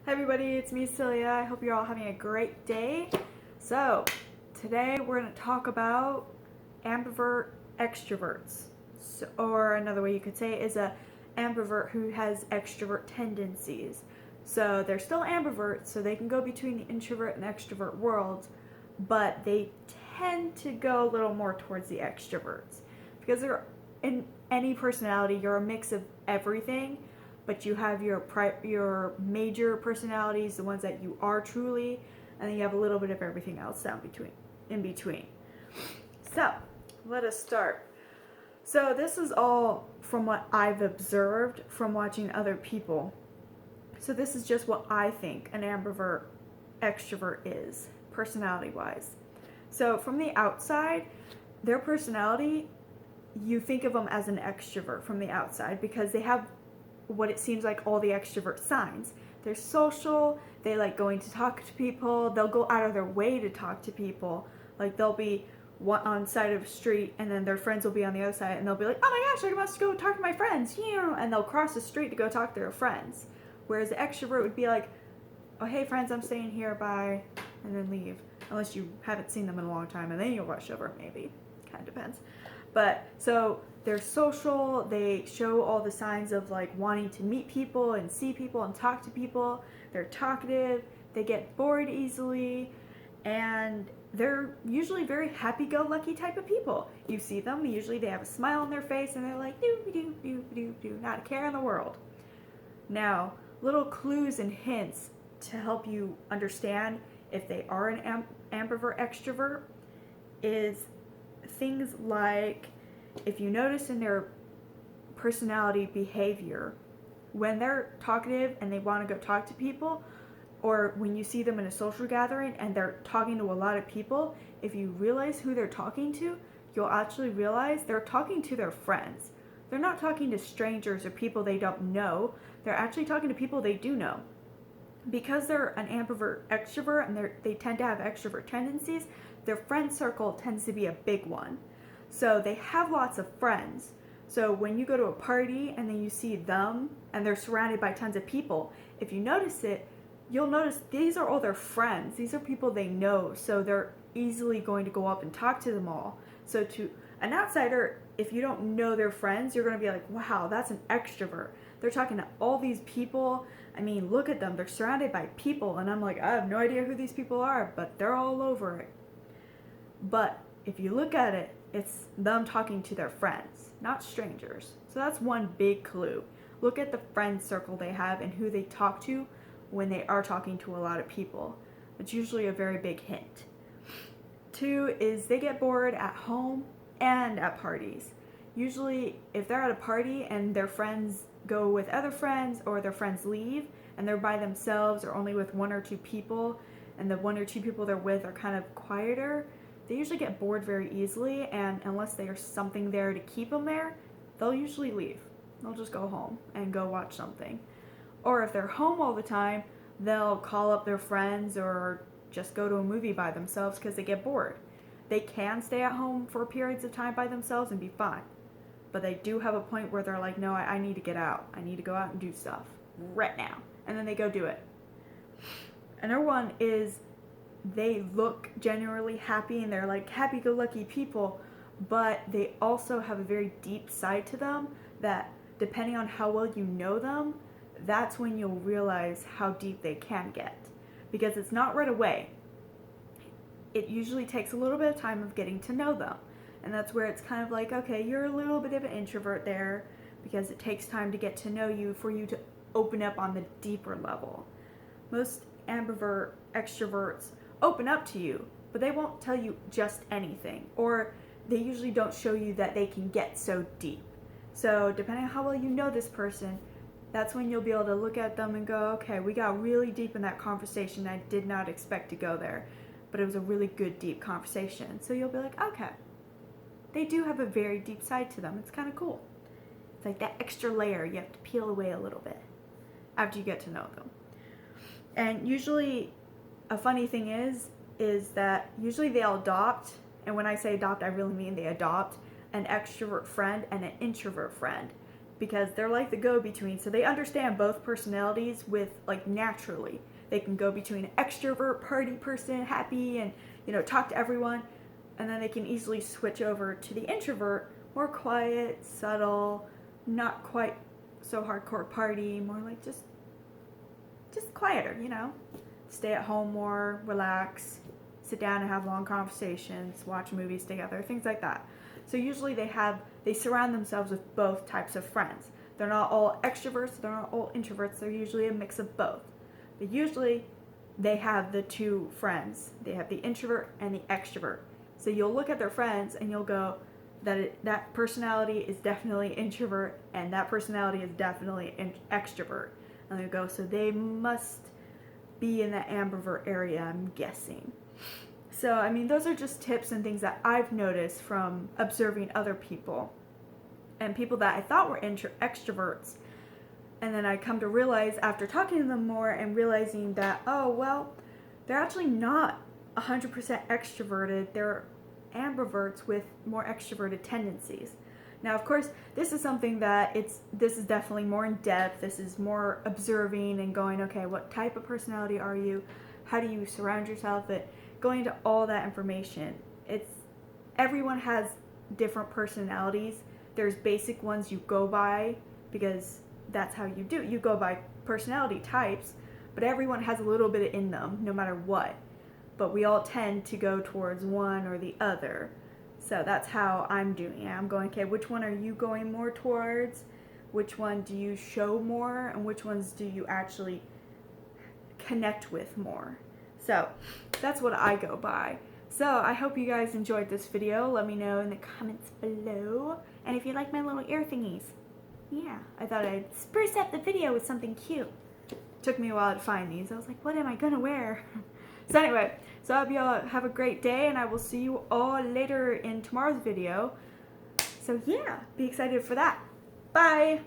Hi everybody, it's me Celia. I hope you're all having a great day. So, today we're going to talk about ambivert extroverts. Or another way you could say it is a ambivert who has extrovert tendencies. So, they're still ambiverts, so they can go between the introvert and extrovert worlds, but they tend to go a little more towards the extroverts. Because they're in any personality, you're a mix of everything. But you have your major personalities, the ones that you are truly, and then you have a little bit of everything else in between. So, let us start. So this is all from what I've observed from watching other people. So this is just what I think an ambivert extrovert is, personality-wise. So from the outside, their personality, you think of them as an extrovert from the outside because they have what it seems like all the extrovert signs. They're social, they like going to talk to people, they'll go out of their way to talk to people. Like they'll be on side of the street and then their friends will be on the other side and they'll be like, oh my gosh, I must go talk to my friends, and they'll cross the street to go talk to their friends. Whereas the extrovert would be like, oh hey friends, I'm staying here, bye, and then leave. Unless you haven't seen them in a long time and then you'll rush over, maybe. Kind of depends. But so they're social, they show all the signs of like wanting to meet people and see people and talk to people. They're talkative, they get bored easily, and they're usually very happy-go-lucky type of people. You see them, usually they have a smile on their face and they're like do, not a care in the world. Now, little clues and hints to help you understand if they are an ambivert extrovert is things like, if you notice in their personality behavior, when they're talkative and they want to go talk to people, or when you see them in a social gathering and they're talking to a lot of people, if you realize who they're talking to, you'll actually realize they're talking to their friends. They're not talking to strangers or people they don't know. They're actually talking to people they do know. Because they're an ambivert extrovert and they tend to have extrovert tendencies, their friend circle tends to be a big one. So they have lots of friends. So when you go to a party and then you see them and they're surrounded by tons of people, if you notice it, you'll notice these are all their friends. These are people they know, so they're easily going to go up and talk to them all. So to an outsider, if you don't know their friends, you're going to be like, wow, that's an extrovert. They're talking to all these people. I mean, look at them. They're surrounded by people. And I'm like, I have no idea who these people are, but they're all over it. But if you look at it, it's them talking to their friends, not strangers. So that's one big clue. Look at the friend circle they have and who they talk to when they are talking to a lot of people. It's usually a very big hint. 2 is they get bored at home and at parties. Usually if they're at a party and their friends go with other friends or their friends leave and they're by themselves or only with 1 or 2 people and the 1 or 2 people they're with are kind of quieter, they usually get bored very easily, and unless there's something there to keep them there, they'll usually leave. They'll just go home and go watch something. Or if they're home all the time, they'll call up their friends or just go to a movie by themselves because they get bored. They can stay at home for periods of time by themselves and be fine. But they do have a point where they're like, no, I need to get out. I need to go out and do stuff right now. And then they go do it. Another one is they look generally happy and they're like happy-go-lucky people, but they also have a very deep side to them that, depending on how well you know them, that's when you'll realize how deep they can get. Because it's not right away. It usually takes a little bit of time of getting to know them. And that's where it's kind of like, okay, you're a little bit of an introvert there because it takes time to get to know you for you to open up on the deeper level. Most ambivert extroverts open up to you, but they won't tell you just anything, or they usually don't show you that they can get so deep. So depending on how well you know this person, that's when you'll be able to look at them and go, okay, we got really deep in that conversation. I did not expect to go there, but it was a really good deep conversation. So you'll be like, okay, they do have a very deep side to them. It's kind of cool. It's like that extra layer you have to peel away a little bit after you get to know them. And usually a funny thing is that usually they'll adopt, and when I say adopt, I really mean they adopt an extrovert friend and an introvert friend. because they're like the go-between. So they understand both personalities with like naturally. They can go between an extrovert party person, happy and talk to everyone, and then they can easily switch over to the introvert, more quiet, subtle, not quite so hardcore party, more like just quieter, stay at home more, relax, sit down and have long conversations, watch movies together, things like that. So usually they surround themselves with both types of friends. They're not all extroverts, they're not all introverts, they're usually a mix of both. But usually they have the two friends. They have the introvert and the extrovert. So you'll look at their friends and you'll go, that personality is definitely introvert and that personality is definitely extrovert. And you go, so they must be in the ambivert area, I'm guessing. So, I mean, those are just tips and things that I've noticed from observing other people and people that I thought were extroverts. And then I come to realize after talking to them more and realizing that, oh, well, they're actually not 100% extroverted. They're ambiverts with more extroverted tendencies. Now, of course, this is something that this is definitely more in depth. This is more observing and going, okay, what type of personality are you? How do you surround yourself? Going into all that information. Everyone has different personalities. There's basic ones you go by because that's how you do. You go by personality types, but everyone has a little bit in them, no matter what. But we all tend to go towards one or the other. So that's how I'm doing it. I'm going, okay, which one are you going more towards? Which one do you show more? And which ones do you actually connect with more? So that's what I go by. So I hope you guys enjoyed this video. Let me know in the comments below. And if you like my little ear thingies. Yeah, I thought I'd spruce up the video with something cute. Took me a while to find these. I was like, what am I gonna wear? So anyway, so I hope you all have a great day, and I will see you all later in tomorrow's video. So yeah, be excited for that. Bye!